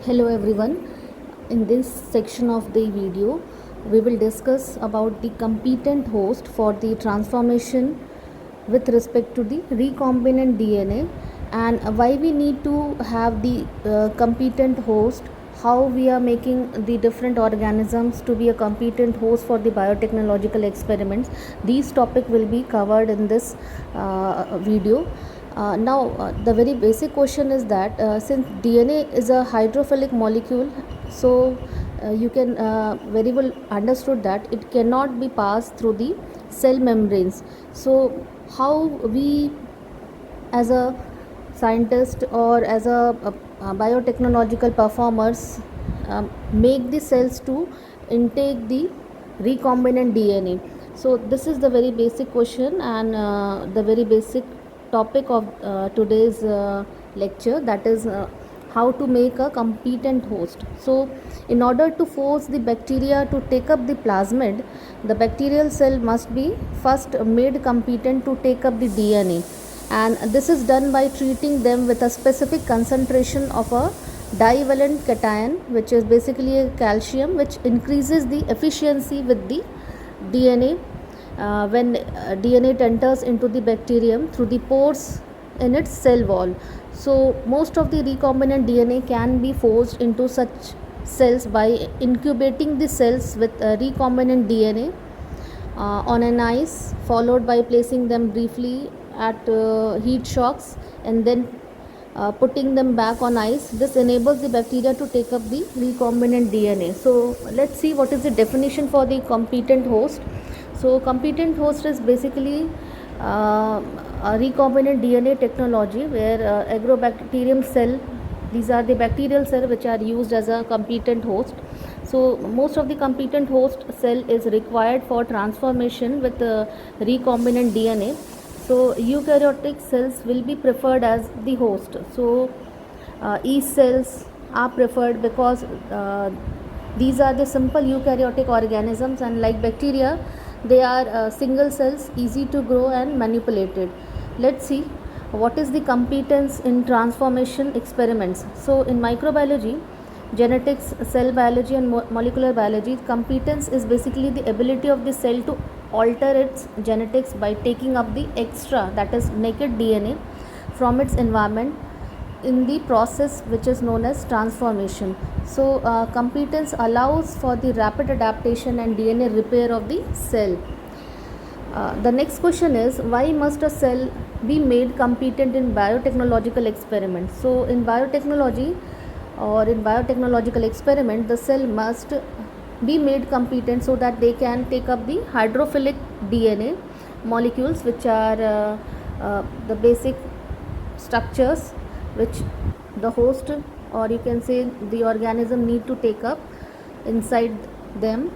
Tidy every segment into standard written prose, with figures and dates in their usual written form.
Hello everyone. In this section of the video, we will discuss about the competent host for the transformation with respect to the recombinant DNA and why we need to have the competent host, how we are making the different organisms to be a competent host for the biotechnological experiments. These topic will be covered in this video. The very basic question is that since DNA is a hydrophilic molecule, so you can very well understood that it cannot be passed through the cell membranes. So how we as a scientist or as a biotechnological performers make the cells to intake the recombinant DNA. So this is the very basic question and the very basic topic of today's lecture, that is how to make a competent host. So in order to force the bacteria to take up the plasmid, the bacterial cell must be first made competent to take up the DNA, and this is done by treating them with a specific concentration of a divalent cation, which is basically a calcium, which increases the efficiency with the DNA when DNA enters into the bacterium through the pores in its cell wall. So most of the recombinant DNA can be forced into such cells by incubating the cells with recombinant DNA on an ice, followed by placing them briefly at heat shocks and then putting them back on ice. This enables the bacteria to take up the recombinant DNA. So let's see what is the definition for the competent host. So competent host is basically a recombinant DNA technology where agrobacterium cell, these are the bacterial cell which are used as a competent host. So most of the competent host cell is required for transformation with recombinant DNA. So eukaryotic cells will be preferred as the host. So yeast cells are preferred because these are the simple eukaryotic organisms, and like bacteria, they are single cells, easy to grow and manipulated. Let's see what is the competence in transformation experiments. So in microbiology, genetics, cell biology and molecular biology, competence is basically the ability of the cell to alter its genetics by taking up the extra, that is naked DNA from its environment in the process which is known as transformation. So competence allows for the rapid adaptation and DNA repair of the cell. The next question is, why must a cell be made competent in biotechnological experiments? So in biotechnology or in biotechnological experiment, the cell must be made competent so that they can take up the hydrophilic DNA molecules, which are the basic structures which the host, or you can say the organism, need to take up inside them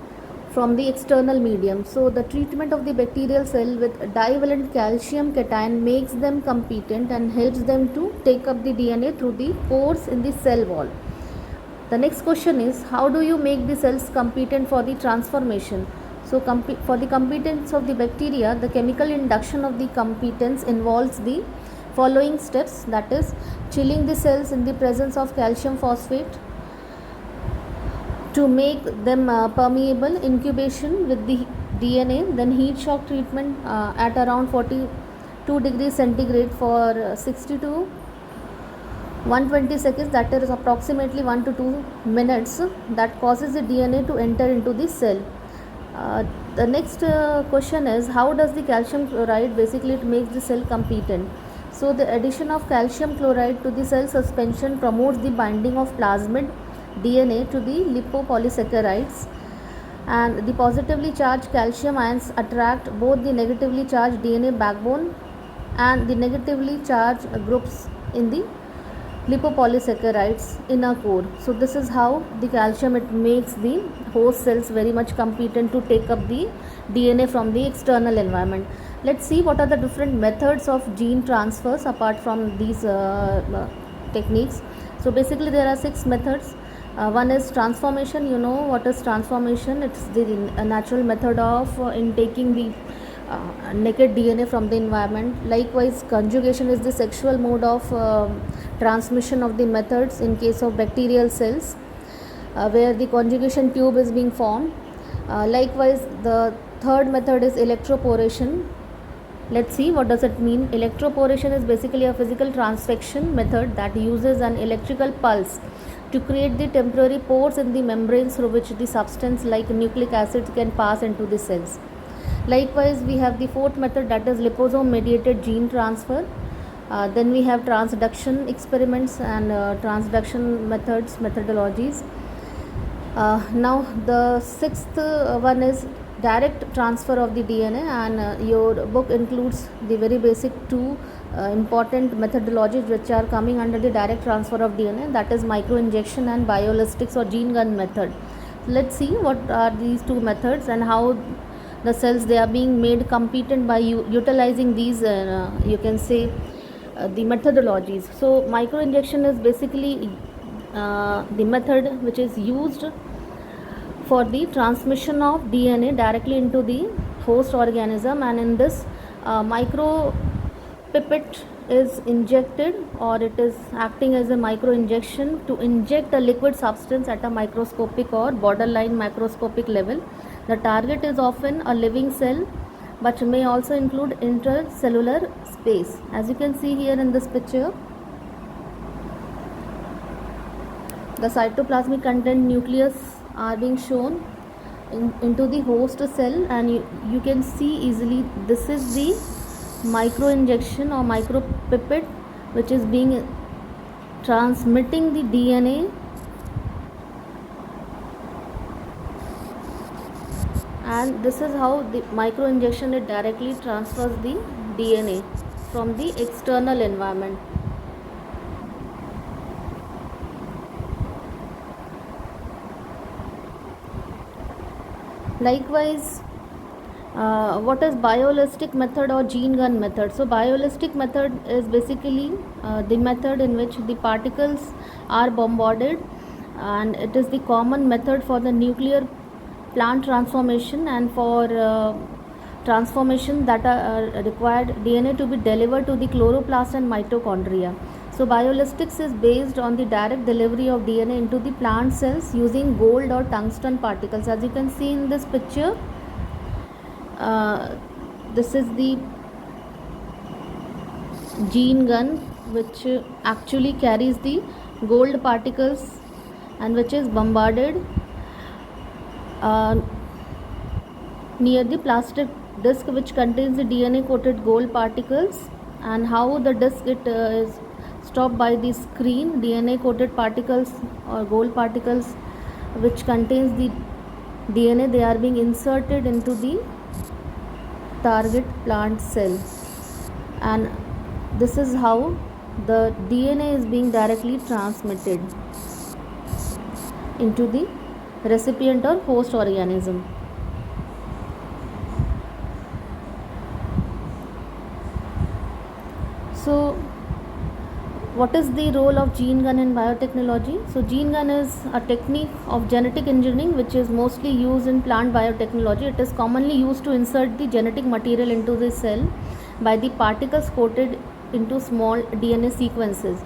from the external medium. So the treatment of the bacterial cell with divalent calcium cation makes them competent and helps them to take up the DNA through the pores in the cell wall. The next question is, how do you make the cells competent for the transformation? So for the competence of the bacteria, the chemical induction of the competence involves the following steps, that is chilling the cells in the presence of calcium phosphate to make them permeable, incubation with the DNA, then heat shock treatment at around 42 degrees centigrade for 60 to 120 seconds, that is approximately 1 to 2 minutes, that causes the DNA to enter into the cell. The next question is, how does the calcium chloride basically it makes the cell competent? So the addition of calcium chloride to the cell suspension promotes the binding of plasmid DNA to the lipopolysaccharides, and the positively charged calcium ions attract both the negatively charged DNA backbone and the negatively charged groups in the lipopolysaccharides inner core. So this is how the calcium it makes the host cells very much competent to take up the DNA from the external environment. Let's see what are the different methods of gene transfers apart from these techniques. So basically there are 6 methods. One is transformation. You know what is transformation? It's the natural method of intaking the naked DNA from the environment. Likewise, conjugation is the sexual mode of transmission of the methods in case of bacterial cells, where the conjugation tube is being formed. Likewise, the third method is electroporation. Let's see what does it mean. Electroporation is basically a physical transfection method that uses an electrical pulse to create the temporary pores in the membranes through which the substance like nucleic acids can pass into the cells. Likewise, we have the fourth method, that is liposome mediated gene transfer. Then we have transduction experiments and transduction methodologies. Now the sixth one is direct transfer of the DNA, and your book includes the very basic two important methodologies which are coming under the direct transfer of DNA, that is microinjection and bioelastic or gene gun method. Let's see what are these two methods and how the cells they are being made competent by utilizing these you can say the methodologies. So microinjection is basically the method which is used for the transmission of DNA directly into the host organism, and in this micro pipette is injected, or it is acting as a micro injection to inject a liquid substance at a microscopic or borderline macroscopic level. The target is often a living cell but may also include intercellular space. As you can see here in this picture, the cytoplasmic content nucleus are being shown into the host cell, and you can see easily this is the micro injection or micro pipette which is being transmitting the DNA, and this is how the micro injection it directly transfers the DNA from the external environment. Likewise, what is bioelastic method or gene gun method? So bioelastic method is basically the method in which the particles are bombarded, and it is the common method for the nuclear plant transformation and for transformation that are required DNA to be delivered to the chloroplast and mitochondria. So bioelastics is based on the direct delivery of DNA into the plant cells using gold or tungsten particles. As you can see in this picture, this is the gene gun which actually carries the gold particles and which is bombarded near the plastic disc which contains the DNA coated gold particles, and how the disc it is stopped by the screen. DNA coated particles or gold particles which contains the DNA, they are being inserted into the target plant cell, and this is how the DNA is being directly transmitted into the recipient or host organism. So what is the role of gene gun in biotechnology? So gene gun is a technique of genetic engineering which is mostly used in plant biotechnology. It is commonly used to insert the genetic material into the cell by the particles coated into small DNA sequences.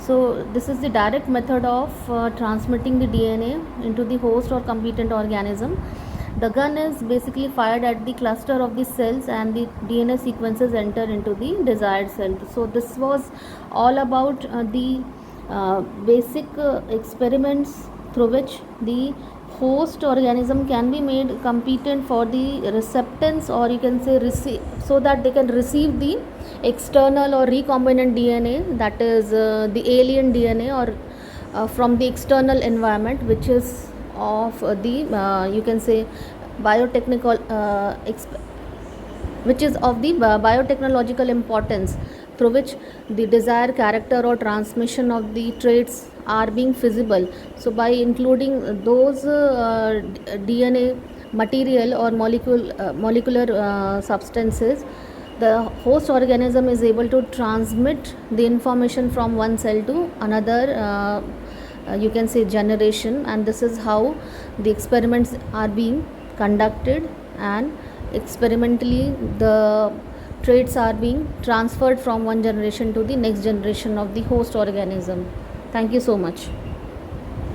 So this is the direct method of transmitting the DNA into the host or competent organism. The gun is basically fired at the cluster of the cells and the DNA sequences enter into the desired cell. So this was all about the basic experiments through which the host organism can be made competent for the receptance, or you can say receive, so that they can receive the external or recombinant DNA, that is the alien DNA or from the external environment, which is of the you can say biotechnical which is of the biotechnological importance, through which the desired character or transmission of the traits are being feasible. So by including those DNA material or molecular substances, the host organism is able to transmit the information from one cell to another you can say generation, and this is how the experiments are being conducted, and experimentally the traits are being transferred from one generation to the next generation of the host organism. Thank you so much.